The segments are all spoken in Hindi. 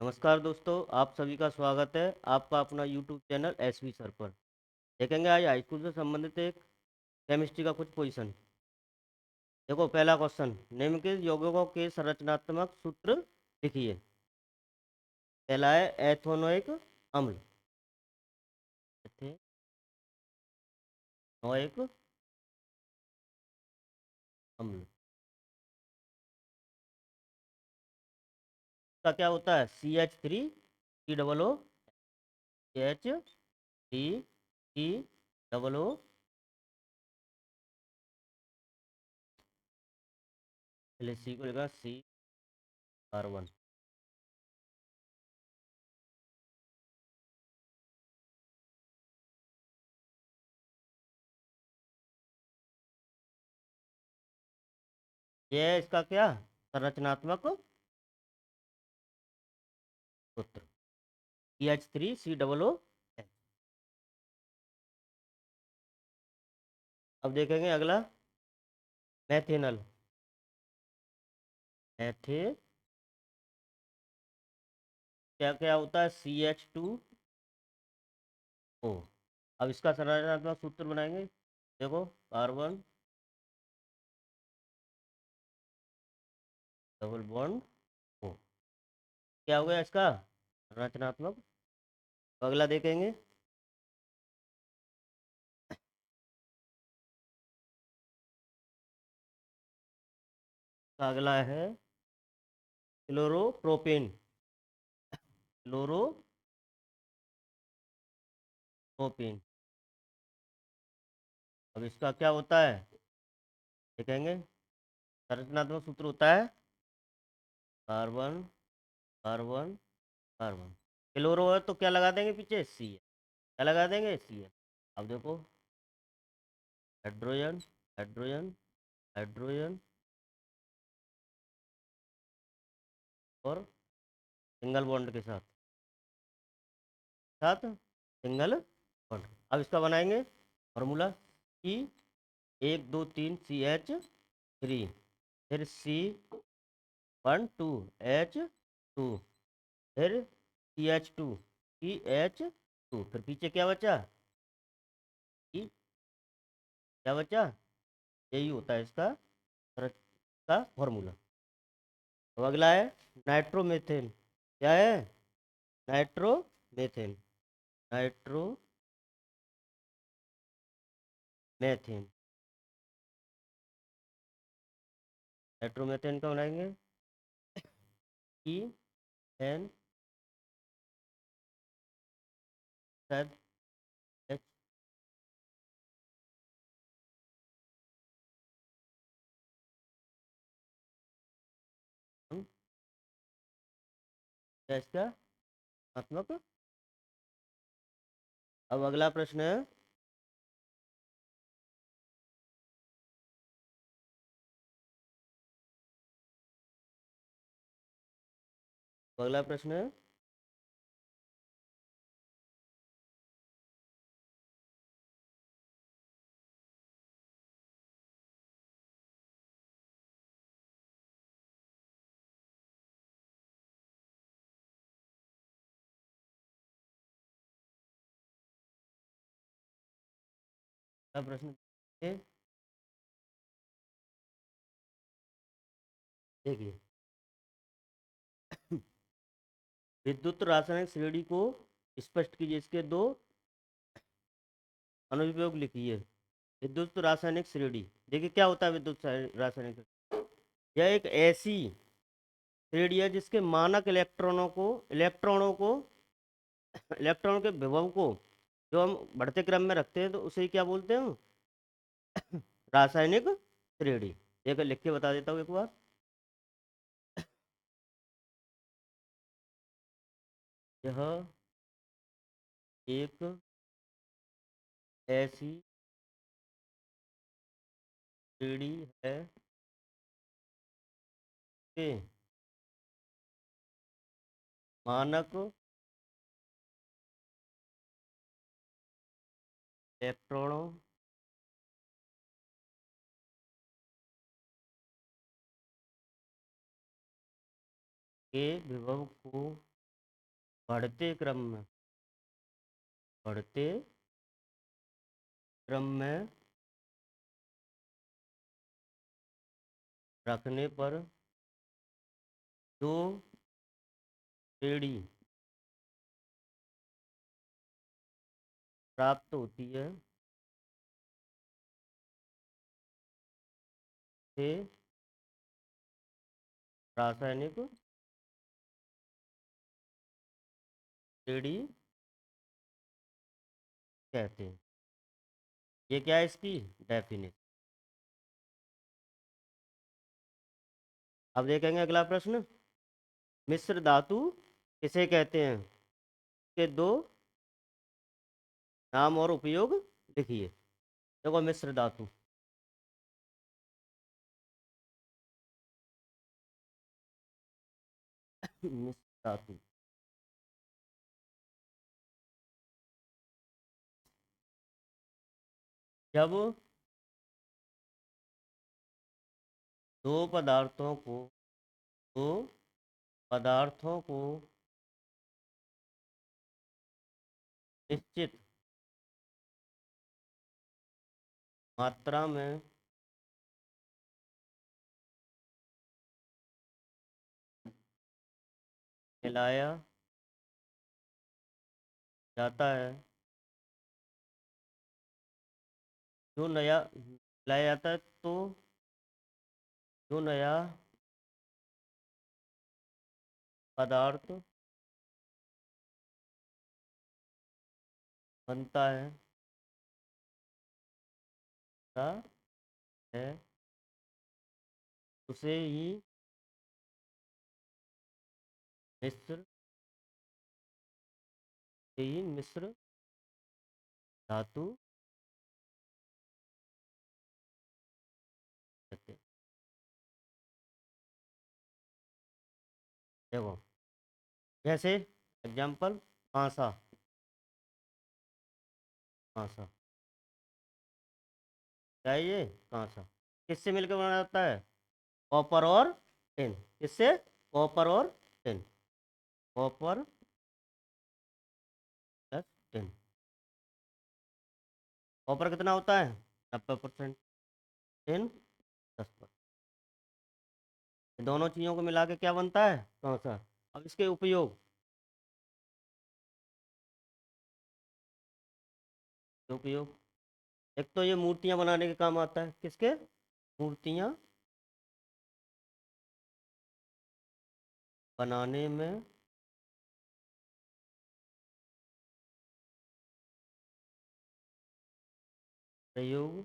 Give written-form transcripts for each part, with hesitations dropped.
नमस्कार दोस्तों, आप सभी का स्वागत है आपका अपना यूट्यूब चैनल एसवी सर पर। देखेंगे आज हाई स्कूल से संबंधित एक केमिस्ट्री का कुछ पोजीशन। देखो पहला क्वेश्चन, निम्नलिखित यौगिकों के संरचनात्मक सूत्र लिखिए। पहला है एथेनोइक अम्ल। एथेनोइक अम्ल का क्या होता है? CH3 COO, CH3 COO। पहले सी को लिखा CR1। ये है इसका क्या संरचनात्मक सूत्र, CH3 COO। अब देखेंगे अगला, मैथेनल। मैथे क्या क्या होता है? CH2O। अब इसका संरचनात्मक सूत्र बनाएंगे। देखो, कार्बन डबल बॉन्ड O। क्या हो गया इसका संरचनात्मक? तो अगला देखेंगे, तो अगला है क्लोरोप्रोपेन। क्लोरोप्रोपेन। अब इसका क्या होता है देखेंगे। संरचनात्मक सूत्र होता है कार्बन कार्बन कार्बन। क्लोरो है तो क्या लगा देंगे पीछे? सी। क्या लगा देंगे? सी। अब देखो, हाइड्रोजन हाइड्रोजन हाइड्रोजन और सिंगल बॉन्ड के साथ साथ सिंगल बॉन्ड। अब इसका बनाएंगे फॉर्मूला। ई 1 2 3 CH3, फिर C12H2, फिर CH2CH2, फिर पीछे क्या बचा? ई। क्या बचा? यही होता है इसका का फॉर्मूला। तो अगला है नाइट्रोमेथेन। क्या है? नाइट्रोमेथेन। नाइट्रोमेथेन। नाइट्रोमेथेन का बनाएंगे EN, शायद H। क्या इसका आत्मक? अब अगला प्रश्न है, अगला प्रश्न है अगला प्रश्न है, देखिए विद्युत रासायनिक श्रेणी को स्पष्ट कीजिए। इसके दो अनुप्रयोग लिखिए। विद्युत रासायनिक श्रेणी, देखिए क्या होता है विद्युत रासायनिक श्रेणी? यह एक ऐसी श्रेणी है जिसके मानक इलेक्ट्रॉनों के विभव को जो हम बढ़ते क्रम में रखते हैं तो उसे क्या बोलते हैं? रासायनिक श्रेणी। देखो लिख के बता देता हूँ एक बार। यह एक ऐसी श्रेणी है कि मानक इलेक्ट्रॉनों के विभव को बढ़ते क्रम में, बढ़ते क्रम में रखने पर जो श्रेणी प्राप्त होती है से रासायनिक श्रेणी कहते हैं। ये क्या है इसकी डेफिनेशन। अब देखेंगे अगला प्रश्न, मिश्र धातु किसे कहते हैं, के दो नाम और उपयोग लिखिए। देखो मिश्र धातु, मिश्र धातु जब दो पदार्थों को दो पदार्थों को निश्चित मात्रा में मिलाया जाता है, जो नया मिलाया जाता है तो जो नया पदार्थ बनता है उसे ही मिश्र मिश्र धातु कहते हैं। देखो जैसे एग्जाम्पल, कांसा, कांसा क्या है ये, कांसा किससे मिलकर बना जाता है, कॉपर और टिन। किससे, कॉपर और tin, copper plus tin. Copper कितना होता है 90%, टिन 10%। दोनों चीज़ों को मिला के क्या बनता है, कांसा। अब इसके उपयोग, उपयोग एक तो ये मूर्तियां बनाने के काम आता है, किसके, मूर्तियां बनाने में प्रयोग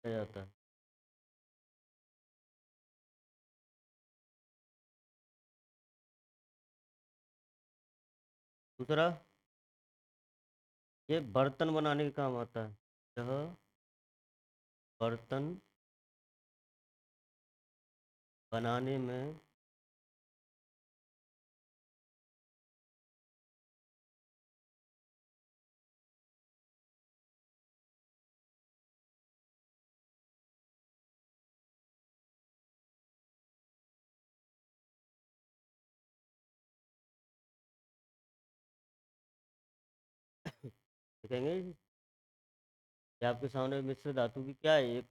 किया जाता है। दूसरा, ये बर्तन बनाने के काम आता है, यह बर्तन बनाने में देखेंगे। ये आपके सामने मिश्र धातु की क्या है, एक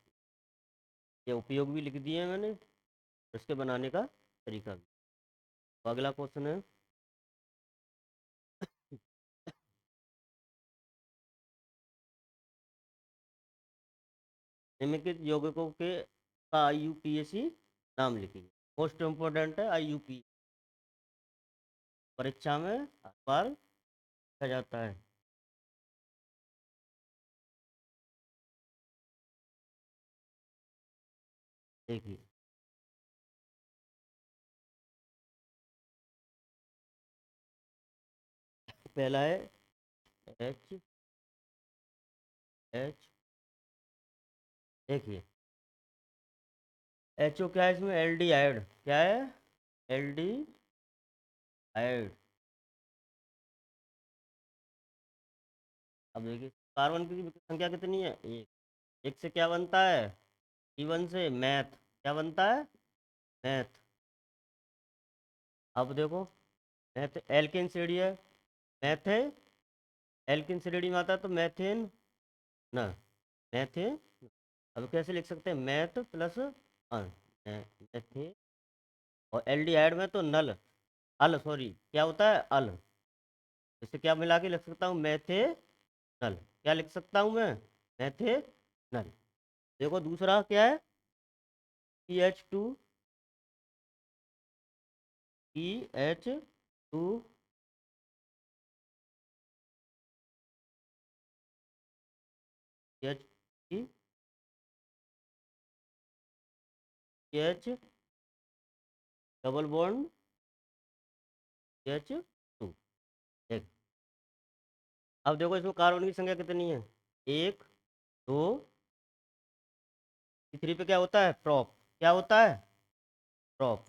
ये उपयोग भी लिख दिए हैं मैंने, इसके बनाने का तरीका भी। तो अगला क्वेश्चन है, निम्नलिखित यौगिकों के का IUPAC नाम लिखिए। मोस्ट इम्पोर्टेंट है IUP, परीक्षा में हर बार पूछा जाता है। देखिए पहला है H, देखिए HO क्या है इसमें, एल्डिहाइड, क्या है, एल्डिहाइड। अब देखिए कार्बन की संख्या कितनी है, एक से क्या बनता है, C1 से मैथ, क्या बनता है, मैथ। अब देखो मैथ एल्केन श्रेणी है, मैथ है एल्केन श्रेणी में आता है तो मैथेन ना, मैथे, अब कैसे लिख सकते हैं, मैथ प्लस अन, मैथे, और एल्डिहाइड में तो नल, अल सॉरी क्या होता है, अल, इससे क्या मिला के लिख सकता हूँ, मैथे नल, क्या लिख सकता हूँ मैं, मैथे नल। देखो दूसरा क्या है, CH2, CH2, H H double bond H2। एक, अब देखो इसमें कार्बन की संख्या कितनी है, एक, दो, तीसरी पे क्या होता है, प्रॉप, क्या होता है, प्रॉप,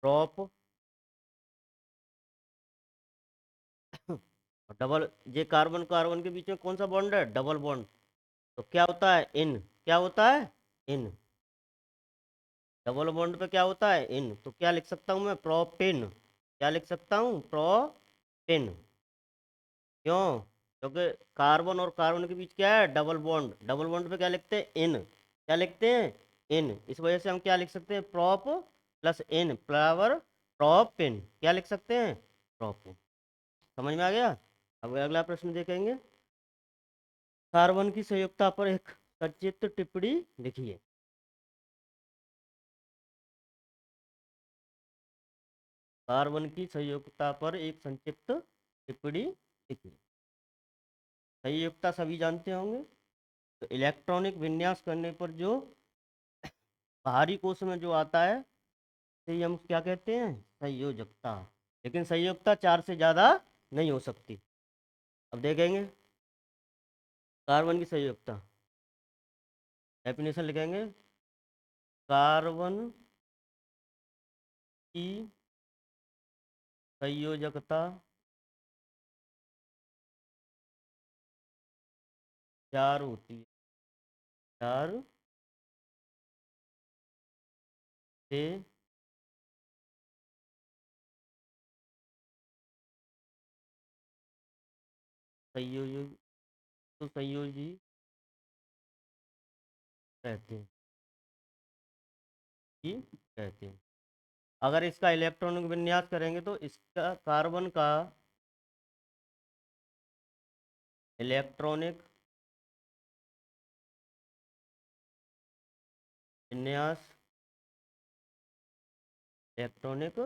प्रॉप, डबल, ये कार्बन कार्बन के बीच में कौन सा बॉन्ड है, डबल बॉन्ड, तो क्या होता है, इन, क्या होता है, इन, डबल बॉन्ड पे क्या होता है, इन, तो क्या लिख सकता हूँ मैं, प्रोपेन, क्या लिख सकता हूँ, प्रोपेन, क्यों, क्योंकि कार्बन और कार्बन के बीच क्या है, डबल बॉन्ड, डबल बॉन्ड पे क्या लिखते हैं, इन, क्या लिखते हैं, इन, इस वजह से हम क्या लिख सकते हैं, प्रोप प्लस इन, फ्लावर प्रोपिन, क्या लिख सकते हैं, प्रोप, समझ में आ गया। अब अगला प्रश्न देखेंगे, कार्बन की संयुक्ता पर एक संक्षिप्त टिप्पणी लिखिए। कार्बन की संयुक्ता पर एक संक्षिप्त टिप्पणी लिखिए। संयुक्ता सभी जानते होंगे, तो इलेक्ट्रॉनिक विन्यास करने पर जो बाहरी कोश में जो आता है, तो हम क्या कहते हैं, संयोजकता, लेकिन संयोजकता चार से ज़्यादा नहीं हो सकती। अब देखेंगे कार्बन की संयोजकता, डेफिनेशन लिखेंगे, कार्बन की संयोजकता चार होती है, चार से संयोजी, तो संयोजी कहते हैं, जी कहते हैं। अगर इसका इलेक्ट्रॉनिक विन्यास करेंगे तो इसका कार्बन का इलेक्ट्रॉनिक विन्यास, इलेक्ट्रॉनिक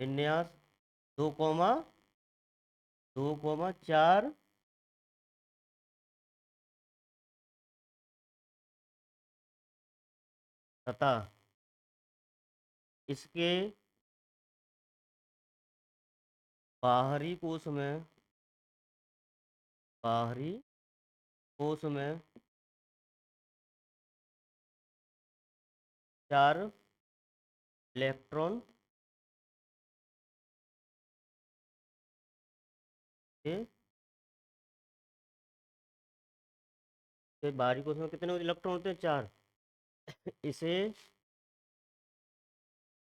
विन्यास 2,4 तथा इसके बाहरी कोश में, बाहरी कोश में 4 इलेक्ट्रॉन के, बाहरी कोश में कितने इलेक्ट्रॉन होते हैं, 4, इसे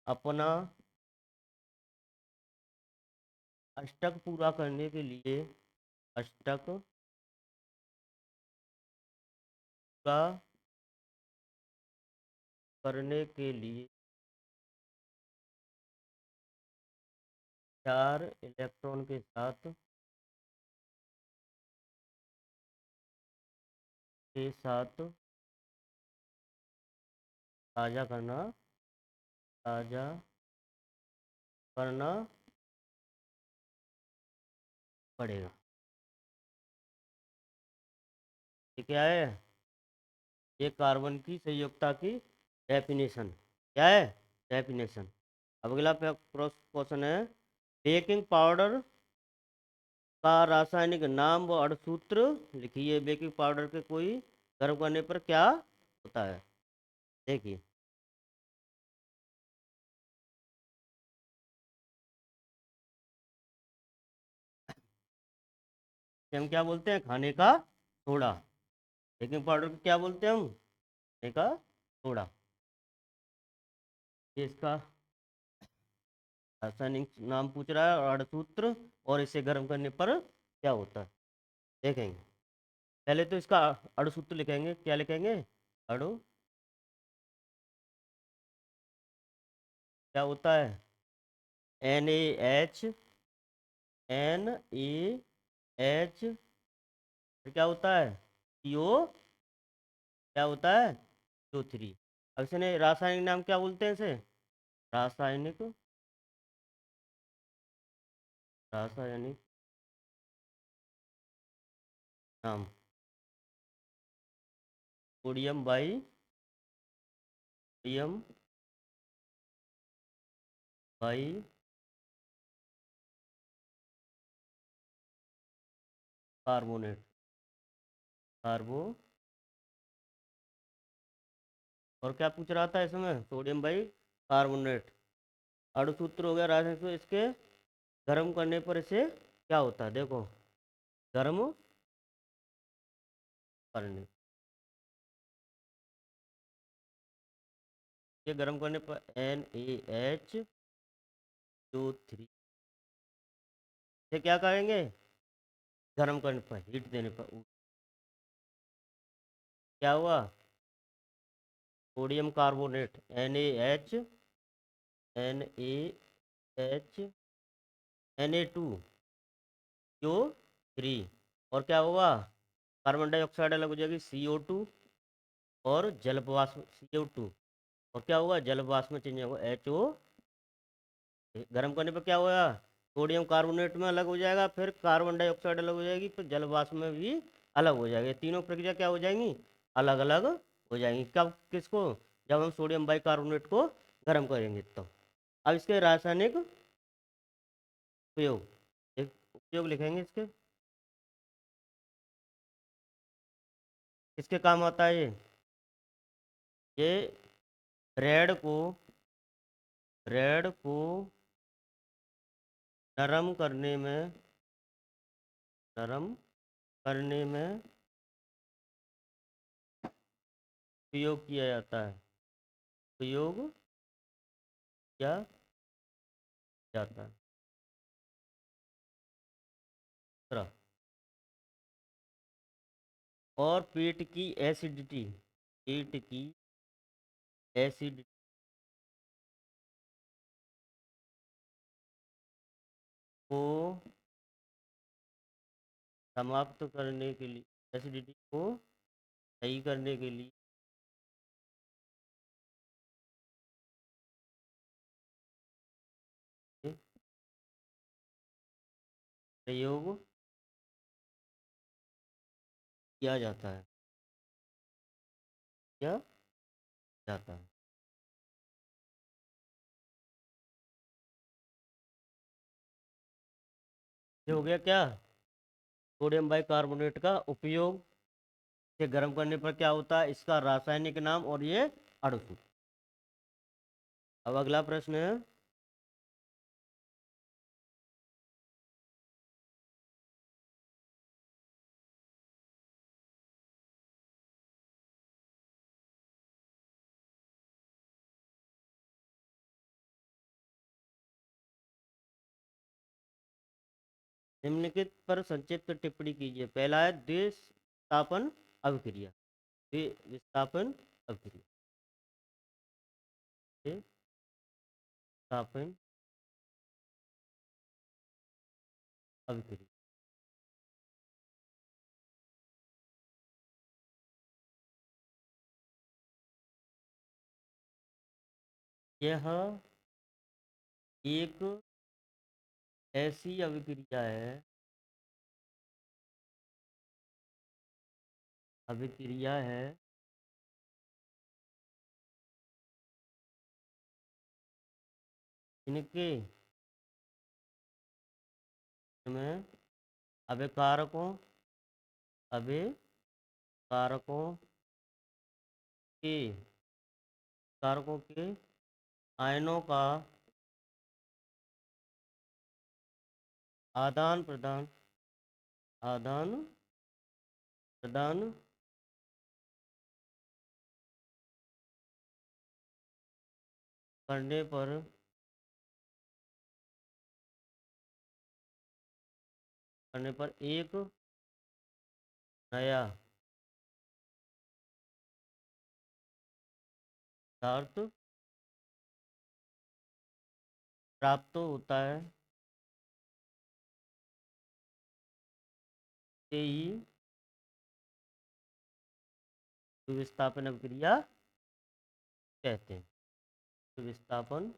अपना अष्टक पूरा करने के लिए, अष्टक पूरा करने के लिए 4 इलेक्ट्रॉन के साथ, साझा करना, साझा करना पड़ेगा। ये क्या है, ये कार्बन की संयुक्ता की डेफिनेशन, क्या है, डेफिनेशन। अब अगला क्वेश्चन है, बेकिंग पाउडर का रासायनिक नाम व अणुसूत्र लिखिए। बेकिंग पाउडर के कोई गर्म करने पर क्या होता है, देखिए, हम क्या बोलते हैं, खाने का सोडा, बेकिंग पाउडर को क्या बोलते हैं हम, खाने का सोडा, ये इसका रासायनिक नाम पूछ रहा है और अणुसूत्र, और इसे गर्म करने पर क्या होता है देखेंगे। पहले तो इसका अणुसूत्र लिखेंगे, क्या लिखेंगे? अणु क्या होता है? NaH, NaH, फिर क्या होता है? CO, क्या होता है? CO3। अब इसने रासायनिक नाम क्या बोलते हैं इसे? रासायनिक रासायनिक नाम sodium bi sodium bicarbonate, कार्बो। और क्या पूछ रहा था इसमें? Sodium by carbonate. अणुसूत्र हो गया रासायनिक सूत्र। इसके गर्म करने पर इसे क्या होता है देखो, गर्म करने, ये गर्म करने पर NaH2 से क्या करेंगे? गर्म करने पर, हीट देने पर क्या हुआ? Sodium carbonate NaH Na2 CO3। और क्या होगा? कार्बन डाइऑक्साइड अलग हो जाएगी CO2, और जल वाष्प CO2, और क्या होगा? जल वाष्प में चेंज होगा HO। गर्म करने पर क्या होगा? सोडियम कार्बोनेट में अलग हो जाएगा, फिर कार्बन डाइऑक्साइड अलग हो जाएगी, फिर जल वाष्प में भी अलग हो जाएगी। तीनों प्रक्रिया क्या हो जाएंगी? अलग अलग हो जाएंगी। कब? किसको? जब हम सोडियम बाइकार्बोनेट को गर्म करेंगे तो। अब इसके रासायनिक उपयोग, एक उपयोग लिखेंगे इसके, किसके काम आता है ये ब्रेड को, ब्रेड को नरम करने में, नरम करने में उपयोग किया जाता है, उपयोग किया जाता है। दूसरा, और पेट की एसिडिटी, पेट की एसिडिटी को समाप्त करने के लिए, एसिडिटी को सही करने के लिए प्रयोग किया जाता है, किया जाता है। ये हो गया क्या? सोडियम बाइकार्बोनेट का उपयोग से गर्म करने पर क्या होता है, इसका रासायनिक नाम और ये अणु। अब अगला प्रश्न है, निम्नलिखित पर संक्षिप्त टिप्पणी कीजिए। पहला है द्विस्थापन अभिक्रिया, द्विस्थापन अभिक्रिया, द्विस्थापन अभिक्रिया। यह एक ऐसी अभिक्रिया है, अभिक्रिया है इनके में अभिकारकों, अभिकारकों के, कारकों के आयनों का आदान प्रदान, आदान प्रदान करने पर एक नया पदार्थ प्राप्त होता है, से ही विस्थापन अभिक्रिया कहते हैं। विस्थापन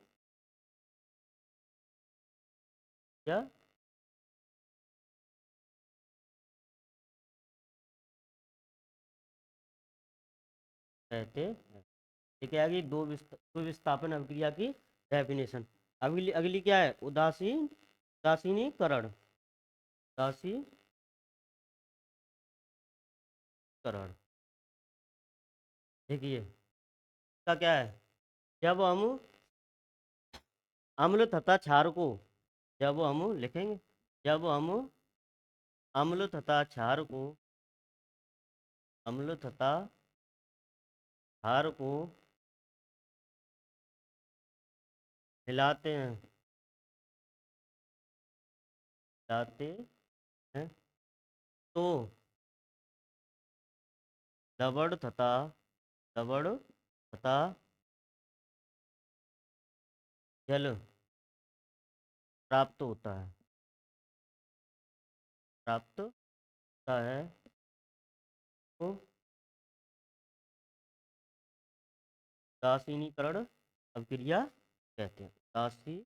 या कहते हैं। ठीक है, आगे दो विस्थापन अभिक्रिया की डेफिनेशन। अगली अगली क्या है? उदासीनीकरण। उदासीनीकरण। देखिए इसका क्या है? जब हम अम्ल तथा क्षार को, जब हम लिखेंगे, जब हम अम्ल तथा क्षार को, अम्ल तथा क्षार को मिलाते हैं, मिलाते हैं, तो लवण तथा लवण तथा जल प्राप्त होता है, प्राप्त होता है। तो उदासीनीकरण अभिक्रिया कहते हैं। उदासीनीकरण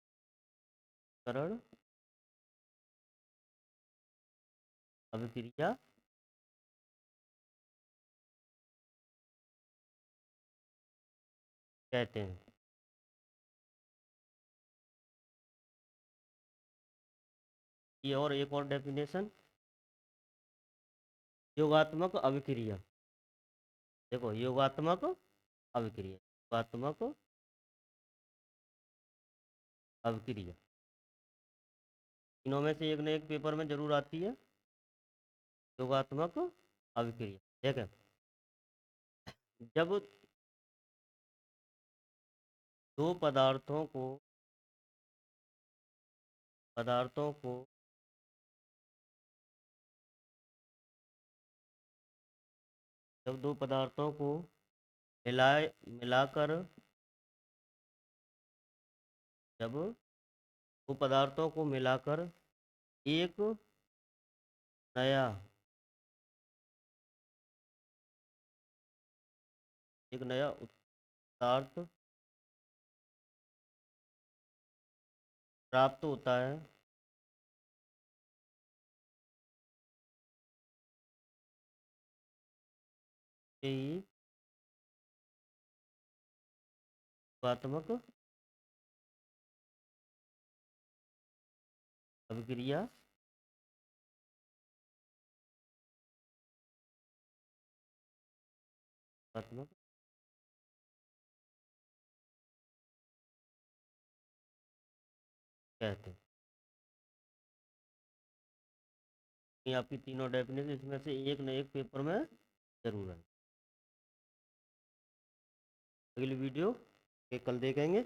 अभिक्रिया कहते हैं। ये और एक और डेफिनेशन, योगात्मक अभिक्रिया। देखो योगात्मक अभिक्रिया, योगात्मक अभिक्रिया तीनों में से एक न एक पेपर में जरूर आती है, योगात्मक अभिक्रिया। ठीक है, जब दो पदार्थों को जब दो पदार्थों को मिलाकर, जब दो पदार्थों को मिलाकर एक नया पदार्थ प्राप्त होता है, यही योगात्मक अभिक्रिया योगात्मक कहते हैं। ये आपकी तीनों डेफिनेशन इसमें से एक न एक पेपर में जरूर है। अगली वीडियो के कल देखेंगे।